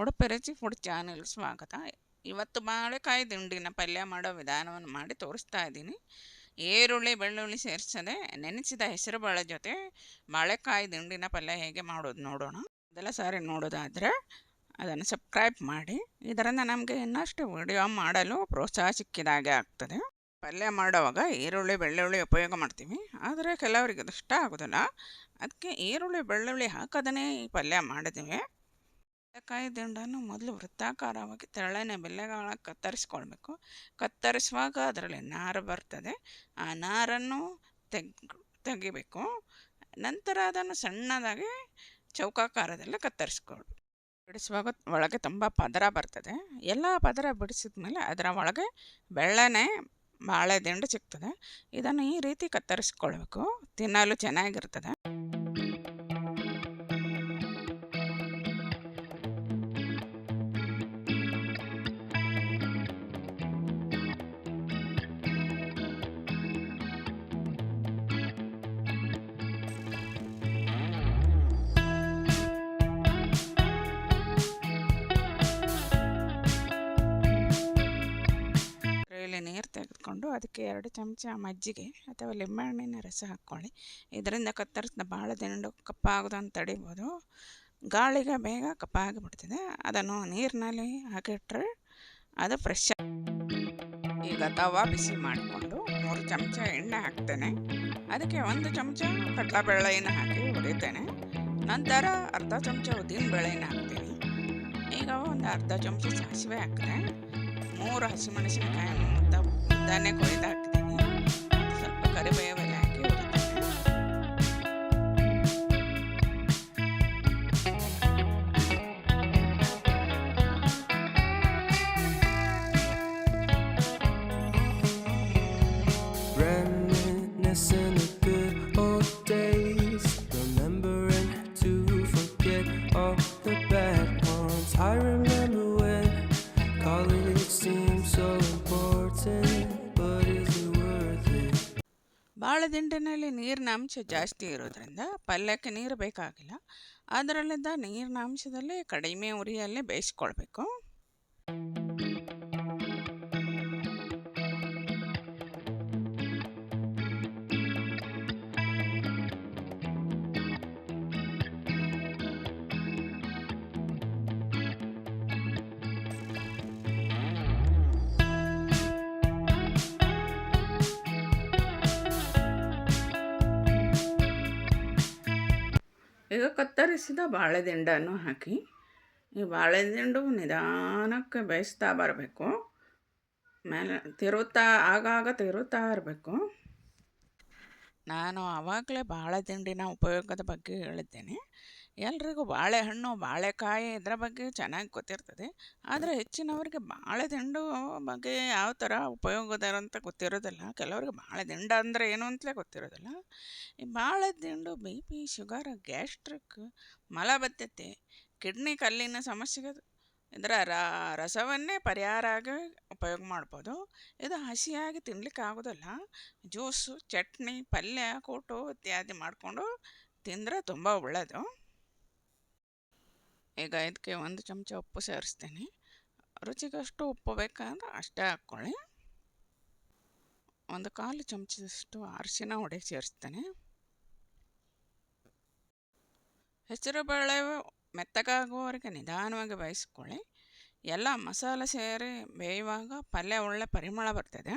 ಉಡುಪಿ ರುಚಿ food channel ಸ್ವಾಗತ. ಇವತ್ತು ಬಾಳೆಕಾಯಿ ದಿಂಡಿನ ಪಲ್ಯ ಮಾಡೋ ವಿಧಾನವನ್ನು ಮಾಡಿ ತೋರಿಸ್ತಾ ಇದ್ದೀನಿ. ಈರುಳ್ಳಿ ಬೆಳ್ಳುಳ್ಳಿ ಸೇರಿಸದೆ ನೆನೆಸಿದ ಹೆಸರುಬೇಳೆ ಜೊತೆ ಬಾಳೆಕಾಯಿ ದಿಂಡಿನ ಪಲ್ಯ ಹೇಗೆ ಮಾಡೋದು ನೋಡೋಣ. ಅದೆಲ್ಲ ಸಾರಿ ನೋಡೋದಾದರೆ ಅದನ್ನು ಸಬ್ಸ್ಕ್ರೈಬ್ ಮಾಡಿ. ಇದರಿಂದ ನಮಗೆ ಇನ್ನಷ್ಟು ವಿಡಿಯೋ ಮಾಡಲು ಪ್ರೋತ್ಸಾಹ ಸಿಕ್ಕಿದಾಗೆ ಆಗ್ತದೆ. ಪಲ್ಯ ಮಾಡುವಾಗ ಈರುಳ್ಳಿ ಬೆಳ್ಳುಳ್ಳಿ ಉಪಯೋಗ ಮಾಡ್ತೀವಿ, ಆದರೆ ಕೆಲವರಿಗೆ ಅದು ಇಷ್ಟ ಆಗೋದಿಲ್ಲ. ಅದಕ್ಕೆ ಈರುಳ್ಳಿ ಬೆಳ್ಳುಳ್ಳಿ ಹಾಕದೇ ಈ ಪಲ್ಯ ಮಾಡಿದ್ದೀವಿ. ಬಾಳೆಕಾಯಿ ದಿಂಡನ್ನು ಮೊದಲು ವೃತ್ತಾಕಾರವಾಗಿ ತೆಳ್ಳನೆ ಬೆಲ್ಲೆಗಳಾಗಿ ಕತ್ತರಿಸ್ಕೊಳ್ಬೇಕು. ಕತ್ತರಿಸುವಾಗ ಅದರಲ್ಲಿ ನಾರು ಬರ್ತದೆ, ಆ ನಾರನ್ನು ತೆಗಿಬೇಕು. ನಂತರ ಅದನ್ನು ಸಣ್ಣದಾಗಿ ಚೌಕಾಕಾರದಲ್ಲಿ ಕತ್ತರಿಸ್ಕೊಳ್ಬೇಕು. ಬಿಡಿಸುವಾಗ ಒಳಗೆ ತುಂಬ ಪದರ ಬರ್ತದೆ. ಎಲ್ಲ ಪದರ ಬಿಡಿಸಿದ ಮೇಲೆ ಅದರ ಒಳಗೆ ಬೆಳ್ಳನೆ ಬಾಳೆ ದಿಂಡು ಸಿಗ್ತದೆ. ಇದನ್ನು ಈ ರೀತಿ ಕತ್ತರಿಸ್ಕೊಳ್ಬೇಕು, ತಿನ್ನಲು ಚೆನ್ನಾಗಿರ್ತದೆ. ನೀರು ತೆಗೆದುಕೊಂಡು ಅದಕ್ಕೆ 2 ಚಮಚ ಮಜ್ಜಿಗೆ ಅಥವಾ ಲಿಂಬೆಹಣ್ಣಿನ ರಸ ಹಾಕ್ಕೊಳ್ಳಿ. ಇದರಿಂದ ಕತ್ತರಿಸಿದ ಬಾಳೆ ದಿಂಡು ಕಪ್ಪಾಗೋದನ್ನು ತಡಿಬೋದು. ಗಾಳಿಗೆ ಬೇಗ ಕಪ್ಪಾಗಿಬಿಡ್ತದೆ. ಅದನ್ನು ನೀರಿನಲ್ಲಿ ಹಾಕಿಟ್ರೆ ಅದು ಫ್ರೆಶ್. ಈಗ ತವಾ ಬಿಸಿ ಮಾಡಿಕೊಂಡು 3 ಚಮಚ ಎಣ್ಣೆ ಹಾಕ್ತೇನೆ. ಅದಕ್ಕೆ 1 ಚಮಚ ಕಡಲೆಬೇಳೆಯನ್ನು ಹಾಕಿ ಹುರಿತೇನೆ. ನಂತರ ಅರ್ಧ ಚಮಚ ಉದ್ದಿನ ಬೇಳೆಯನ್ನು ಹಾಕ್ತೀನಿ. ಈಗ ಒಂದು ಅರ್ಧ ಚಮಚ ಸಾಸಿವೆ ಹಾಕಿದೆ. 3 ಹಸಿಮೆಣಸಿನಕಾಯಿ ಉದ್ದನೆ ಕೊಯ್ದು ಹಾಕ್ತೀನಿ. ಸ್ವಲ್ಪ ಕರಿಬೇವೆಲ್ಲ ಹಾಕಿ ಹುರಿತೀನಿ. Reminiscing of good old days, remembering to forget all the bad ones. I remember when college seemed so important, but is it worth it? ಬಾಳೆ ದಿಂಡಿನಲ್ಲಿ ನೀರಿನ ಅಂಶ ಜಾಸ್ತಿ ಇರೋದ್ರಿಂದ ಪಲ್ಯಕ್ಕೆ ನೀರು ಬೇಕಾಗಿಲ್ಲ. ಅದರಲ್ಲಿದ್ದ ನೀರಿನ ಅಂಶದಲ್ಲಿ ಕಡಿಮೆ ಉರಿಯಲ್ಲೇ ಬೇಯಿಸ್ಕೊಳ್ಬೇಕು. ಈಗ ಕತ್ತರಿಸಿದ ಬಾಳೆದಿಂಡನ್ನು ಹಾಕಿ ಈ ಬಾಳೆದಿಂಡು ನಿಧಾನಕ್ಕೆ ಬೇಯಿಸ್ತಾ ಬರಬೇಕು. ಮೇಲೆ ಆಗಾಗ ತಿರುತ್ತಾ ಇರಬೇಕು. ನಾನು ಆವಾಗಲೇ ಬಾಳೆದಿಂಡಿನ ಉಪಯೋಗದ ಬಗ್ಗೆ ಹೇಳಿದ್ದೇನೆ. ಎಲ್ರಿಗೂ ಬಾಳೆಹಣ್ಣು ಬಾಳೆಕಾಯಿ ಇದರ ಬಗ್ಗೆ ಚೆನ್ನಾಗಿ ಗೊತ್ತಿರ್ತದೆ, ಆದರೆ ಹೆಚ್ಚಿನವರಿಗೆ ಬಾಳೆದಿಂಡು ಬಗ್ಗೆ ಯಾವ ಥರ ಉಪಯೋಗದ ಅಂತ ಗೊತ್ತಿರೋದಿಲ್ಲ. ಕೆಲವರಿಗೆ ಬಾಳೆದಿಂಡು ಅಂದರೆ ಏನು ಅಂತಲೇ ಗೊತ್ತಿರೋದಿಲ್ಲ. ಈ ಬಾಳೆದಿಂಡು BP, ಶುಗರ್, ಗ್ಯಾಸ್ಟ್ರಿಕ್, ಮಲಬದ್ಧತೆ, ಕಿಡ್ನಿ ಕಲ್ಲಿನ ಸಮಸ್ಯೆಗೆ ಇದರ ರಸವನ್ನೇ ಪರಿಹಾರ ಆಗಿ ಉಪಯೋಗ ಮಾಡ್ಬೋದು. ಇದು ಹಸಿಯಾಗಿ ತಿನ್ನಲಿಕ್ಕೆ ಆಗೋದಿಲ್ಲ. ಜ್ಯೂಸು, ಚಟ್ನಿ, ಪಲ್ಯ, ಕೂಟು ಇತ್ಯಾದಿ ಮಾಡಿಕೊಂಡು ತಿಂದರೆ ತುಂಬ ಒಳ್ಳೆಯದು. ಈಗ ಇದಕ್ಕೆ 1 ಚಮಚ ಉಪ್ಪು ಸೇರಿಸ್ತೀನಿ. ರುಚಿಗಷ್ಟು ಉಪ್ಪು ಬೇಕಂದ್ರೆ ಅಷ್ಟೇ ಹಾಕ್ಕೊಳ್ಳಿ. 1/4 ಚಮಚದಷ್ಟು ಅರಿಶಿನ ಹುಡಿ ಸೇರಿಸ್ತೇನೆ. ಹೆಸರುಬೇಳೆ ಮೆತ್ತಗಾಗುವವರೆಗೆ ನಿಧಾನವಾಗಿ ಬೇಯಿಸ್ಕೊಳ್ಳಿ. ಎಲ್ಲ ಮಸಾಲೆ ಸೇರಿ ಬೇಯುವಾಗ ಪಲ್ಯ ಒಳ್ಳೆ ಪರಿಮಳ ಬರ್ತದೆ.